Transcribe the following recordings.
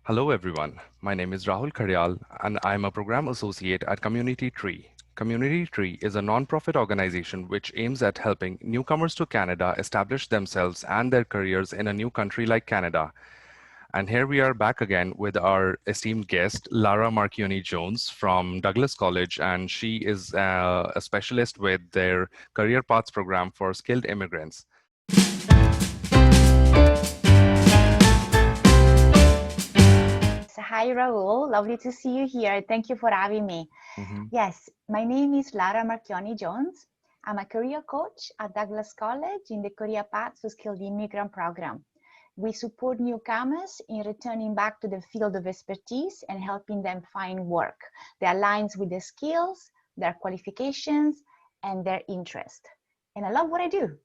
Hello, everyone. My name is Rahul Karyal, and I'm a program associate at Community Tree. Community Tree is a nonprofit organization which aims at helping newcomers to Canada establish themselves and their careers in a new country like Canada. And here we are back again with our esteemed guest, Lara Marchioni Jones from Douglas College, and she is a specialist with their Career Paths program for skilled immigrants. Hi, Raul. Lovely to see you here. Thank you for having me. Mhm. Yes, my name is Lara Marchioni Jones. I'm a career coach at Douglas College in the Career Paths to Skilled Immigrant program. We support newcomers in returning back to the field of expertise and helping them find work that aligns with their skills, their qualifications, and their interest. And I love what I do.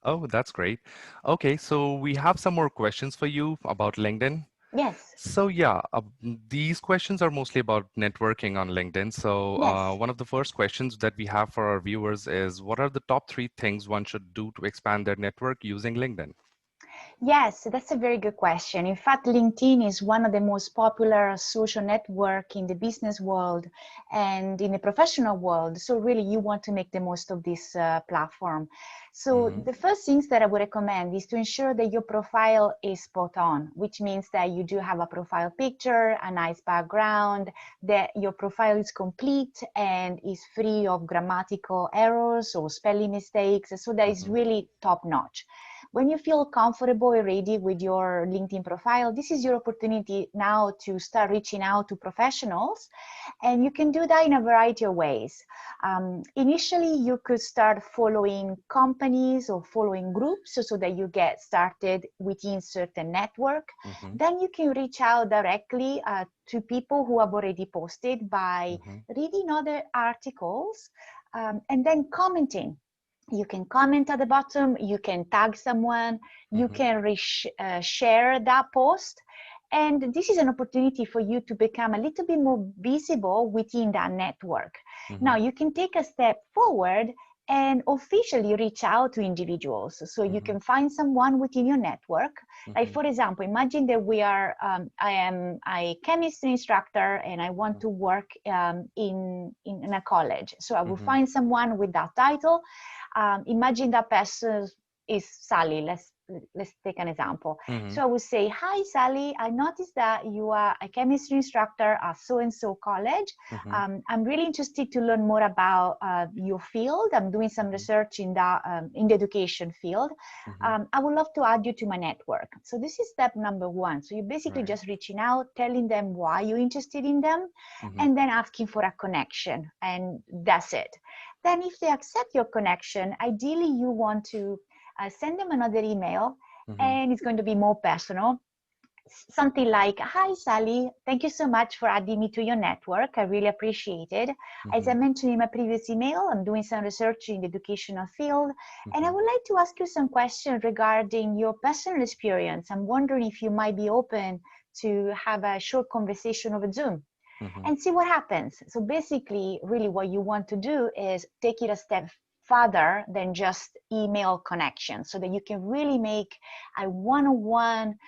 Oh, that's great. Okay, so we have some more questions for you about LinkedIn. Yes, So yeah, these questions are mostly about networking on LinkedIn. So yes. one of the first questions that we have for our viewers is, what are the top three things one should do to expand their network using LinkedIn? Yes, that's a very good question. In fact, LinkedIn is one of the most popular social network in the business world and in the professional world. So really, you want to make the most of this platform. So Hmm. the first things that I would recommend is to ensure that your profile is spot on, which means that you do have a profile picture, a nice background, that your profile is complete and is free of grammatical errors or spelling mistakes. So that is Hmm. really top notch. When you feel comfortable already with your LinkedIn profile, this is your opportunity now to start reaching out to professionals. And you can do that in a variety of ways. Initially, you could start following companies or following groups so that you get started within certain network. Hmm. Then you can reach out directly to people who have already posted by Hmm. reading other articles and then commenting. You can comment at the bottom, you can tag someone, you Hmm. can share that post. And this is an opportunity for you to become a little bit more visible within that network. Now, Hmm. you can take a step forward and officially reach out to individuals. So you Hmm. can find someone within your network. Like, Hmm. for example, imagine that I am a chemistry instructor and I want to work in a college. So I will Hmm. find someone with that title. Imagine that person is Sally. Let's take an example. Hmm. So I would say, "Hi, Sally. I noticed that you are a chemistry instructor at so and so college. Hmm. I'm really interested to learn more about your field. I'm doing some Hmm. research in the education field. Hmm. I would love to add you to my network." So this is step number one. So you're basically Right. just reaching out, telling them why you're interested in them, Hmm. and then asking for a connection, and that's it. Then if they accept your connection, ideally you want to send them another email, Hmm. and it's going to be more personal. Something like, "Hi, Sally, thank you so much for adding me to your network. I really appreciate it. As I Hmm. mentioned in my previous email, I'm doing some research in the educational field, and I Hmm. would like to ask you some questions regarding your personal experience. I'm wondering if you might be open to have a short conversation over Zoom Hmm. and see what happens." So basically, really what you want to do is take it a step further than just email connection so that you can really make a one-on-one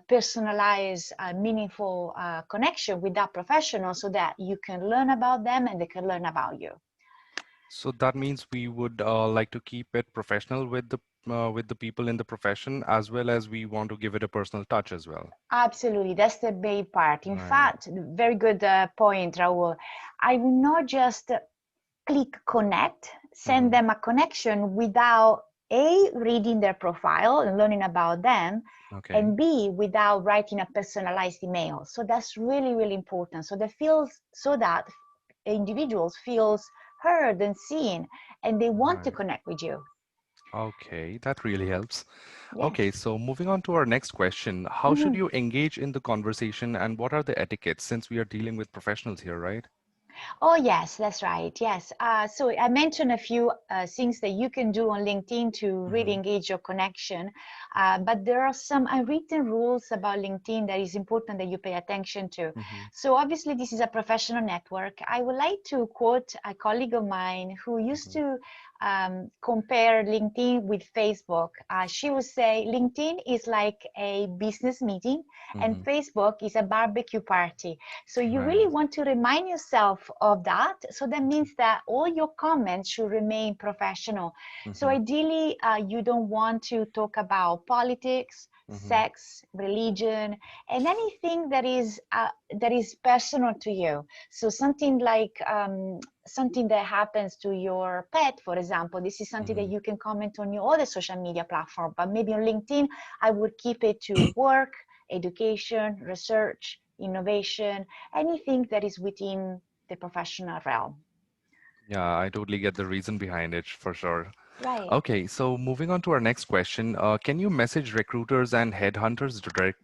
personalized meaningful connection with that professional so that you can learn about them and they can learn about you. So that means we would like to keep it professional with the people in the profession, as well as we want to give it a personal touch as well. Absolutely, that's the main part. In Right. fact, very good point, Raul. I will not just click connect, send Hmm. them a connection without A, reading their profile and learning about them, Okay. and B, without writing a personalized email. So that's really, really important. So that individuals feels heard and seen and they want to Right. connect with you. Okay, that really helps. Okay, Yes. so moving on to our next question, how should Mhm. you engage in the conversation and what are the etiquettes since we are dealing with professionals here, right? Oh, yes, that's right. Yes. So I mentioned a few things that you can do on LinkedIn to really Mm-hmm. engage your connection. But there are some unwritten rules about LinkedIn that is important that you pay attention to. Mm-hmm. So obviously, this is a professional network. I would like to quote a colleague of mine who used Mm-hmm. to compare LinkedIn with Facebook. She would say LinkedIn is like a business meeting and Hmm. Facebook is a barbecue party. So you really Right. want to remind yourself of that. So that means that all your comments should remain professional. So Hmm. ideally, you don't want to talk about politics, Hmm. sex, religion, and anything that is personal to you. So something like something that happens to your pet, for example, this is something that Hmm. you can comment on your other social media platform. But maybe on LinkedIn, I would keep it to work, education, research, innovation, anything that is within the professional realm. Yeah, I totally get the reason behind it for sure. Right. Okay, so moving on to our next question, can you message recruiters and headhunters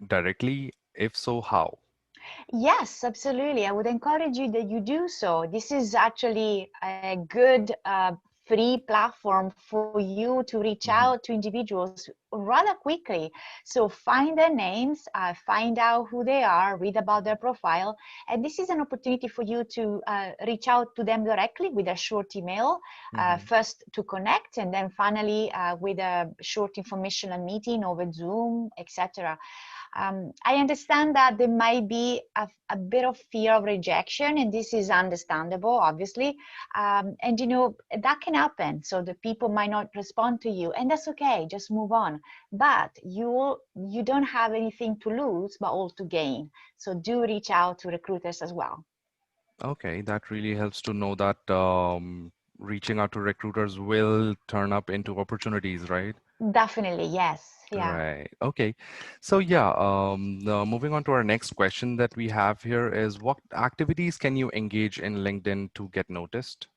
directly? If so, how? Yes, absolutely. I would encourage you that you do so. This is actually a good free platform for you to reach out to Hmm. individuals rather quickly. So find their names, find out who they are, read about their profile. And this is an opportunity for you to reach out to them directly with a short email, Hmm. first to connect, and then finally with a short informational meeting over Zoom, etc. I understand that there might be a bit of fear of rejection, and this is understandable, obviously. And you know that can happen. So the people might not respond to you, and that's okay. Just move on. But you don't have anything to lose, but all to gain. So do reach out to recruiters as well. Okay, that really helps to know that reaching out to recruiters will turn up into opportunities, right? Definitely, yes, yeah. Right. Okay. So yeah, moving on to our next question that we have here is what activities can you engage in LinkedIn to get noticed?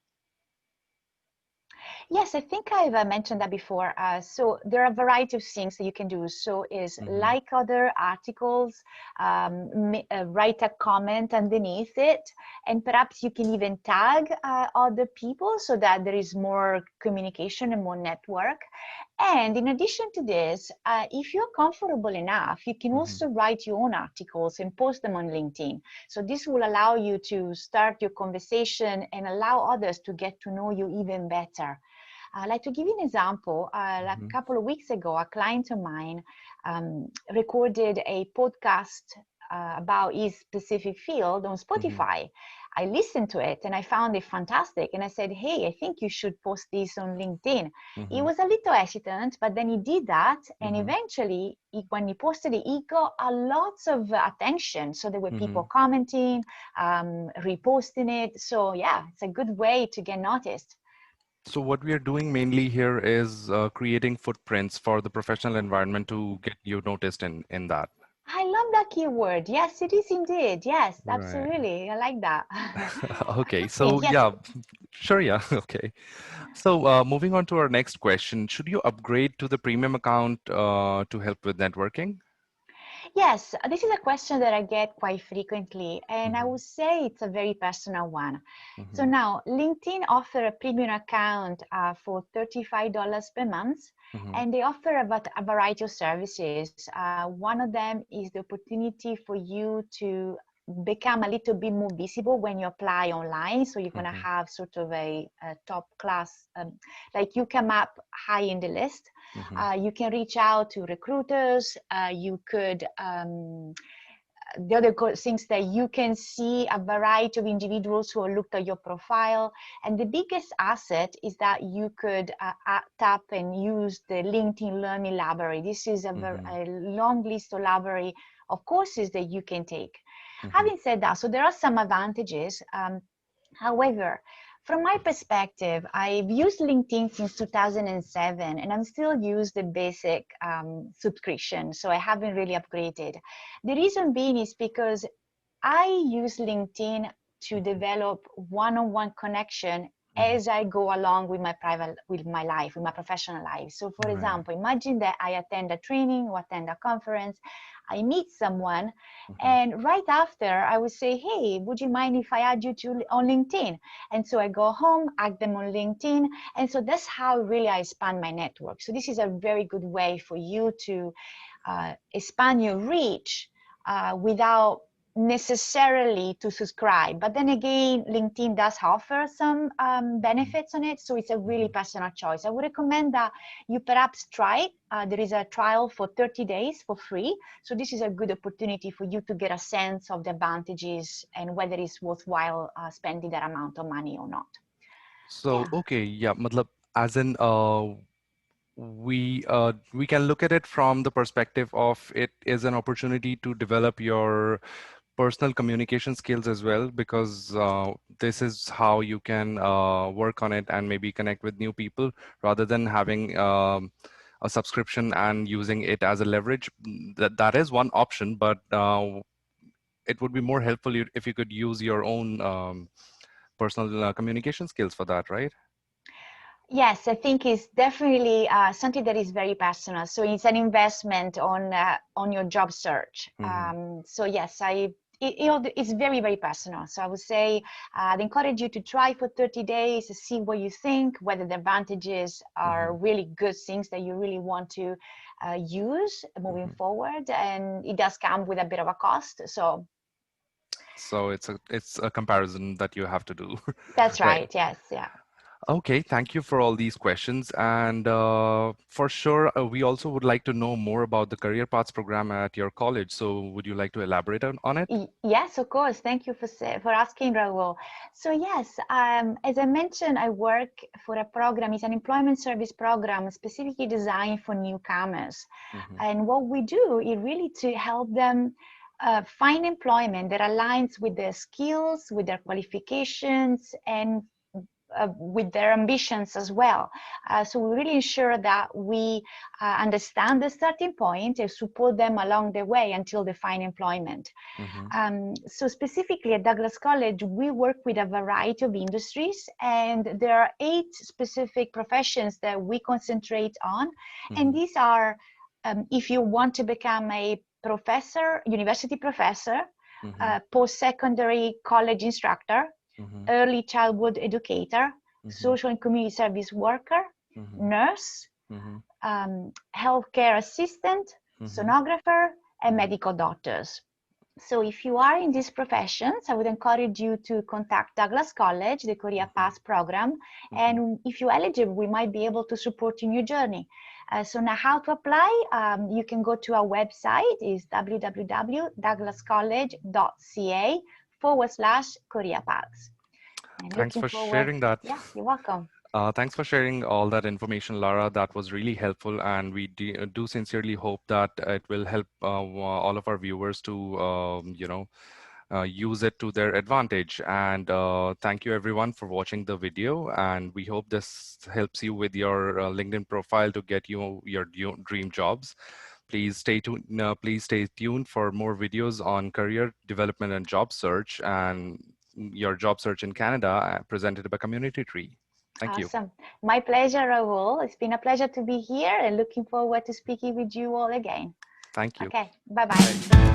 Yes, I think I've mentioned that before. So there are a variety of things that you can do. So is Mm-hmm. like other articles, write a comment underneath it, and perhaps you can even tag other people so that there is more communication and more network. And in addition to this, if you're comfortable enough, you can Mm-hmm. also write your own articles and post them on LinkedIn. So this will allow you to start your conversation and allow others to get to know you even better. Like to give you an example, like a Mm-hmm. couple of weeks ago, a client of mine recorded a podcast about his specific field on Mm-hmm. Spotify. I listened to it and I found it fantastic. And I said, hey, I think you should post this on LinkedIn. He Mm-hmm. was a little hesitant, but then he did that. And Mm-hmm. eventually, when he posted it, he got a lots of attention. So there were Mm-hmm. people commenting, reposting it. So yeah, it's a good way to get noticed. So what we are doing mainly here is creating footprints for the professional environment to get you noticed in that. I love that keyword. Yes, it is indeed. Yes, Right. absolutely. I like that. Okay, Okay, so yes. yeah, sure, yeah, okay. So moving on to our next question, should you upgrade to the premium account to help with networking? Yes, this is a question that I get quite frequently, and I Mm-hmm. would say it's a very personal one. So Mm-hmm. now, LinkedIn offer a premium account for $35 per month, Mm-hmm. and they offer a variety of services. One of them is the opportunity for you to become a little bit more visible when you apply online. So you're going to Mm-hmm. have sort of a top class, like you come up high in the list. Mm-hmm. You can reach out to recruiters. You could the other things that you can see a variety of individuals who have looked at your profile. And the biggest asset is that you could tap and use the LinkedIn Learning Library. This is Mm-hmm. a long list of library of courses that you can take. Mm-hmm. Having said that, so there are some advantages. However, from my perspective, I've used LinkedIn since 2007 and I'm still use the basic subscription. So I haven't really upgraded. The reason being is because I use LinkedIn to develop one-on-one connection Mm-hmm. as I go along with my private, with my life, with my professional life. So for Right. example, imagine that I attend a training or attend a conference, I meet someone, Mm-hmm. and right after I would say, hey, would you mind if I add you to on LinkedIn? And so I go home, add them on LinkedIn. And so that's how really I expand my network. So this is a very good way for you to expand your reach without necessarily to subscribe, but then again, LinkedIn does offer some benefits on it, so it's a really personal choice. I would recommend that you perhaps try. There is a trial for 30 days for free, so this is a good opportunity for you to get a sense of the advantages and whether it's worthwhile spending that amount of money or not. So, Yeah. okay, yeah, matlab, as in, we can look at it from the perspective of it is an opportunity to develop your personal communication skills as well, because this is how you can work on it and maybe connect with new people rather than having a subscription and using it as a leverage. That is one option, but it would be more helpful if you could use your own personal communication skills for that, right? Yes, I think it's definitely something that is very personal. So it's an investment on your job search. Mm-hmm. So yes, it's very, very personal. So I would say I'd encourage you to try for 30 days, see what you think, whether the advantages Mm-hmm. are really good things that you really want to use moving forward. And it does come with a bit of a cost. So it's a comparison that you have to do. That's Right. right. Yes. Yeah. Okay, thank you for all these questions. And for sure, we also would like to know more about the Career Paths program at your college. So would you like to elaborate on it? Yes, of course. Thank you for asking, Raul. So yes, as I mentioned, I work for a program. It's an employment service program specifically designed for newcomers. Mm-hmm. And what we do is really to help them find employment that aligns with their skills, with their qualifications, and with their ambitions as well. So we really ensure that we understand the starting point and support them along the way until they find employment. Mm-hmm. So specifically at Douglas College, we work with a variety of industries, and there are 8 specific professions that we concentrate on. And Mm-hmm. these are, if you want to become a professor, university professor, Mm-hmm. post-secondary college instructor, Mm-hmm. early childhood educator, Mm-hmm. social and community service worker, Mm-hmm. nurse, Mm-hmm. healthcare assistant, Mm-hmm. sonographer, and Mm-hmm. medical doctors. So if you are in these professions, I would encourage you to contact Douglas College, the Career Path program. Mm-hmm. And if you're eligible, we might be able to support you in your journey. So now how to apply? You can go to our website, is www.douglascollege.ca/career paths. And Thanks looking for forward. sharing that. Yeah, you're welcome. Thanks for sharing all that information, Lara. That was really helpful, and we do sincerely hope that it will help all of our viewers to, use it to their advantage. And thank you, everyone, for watching the video. And we hope this helps you with your LinkedIn profile to get you your dream jobs. Please stay tuned. Please stay tuned for more videos on career development and job search and your job search in Canada, presented by Community Tree. Thank you. Awesome. My pleasure, Raul. It's been a pleasure to be here and looking forward to speaking with you all again. Thank you. Okay, bye-bye.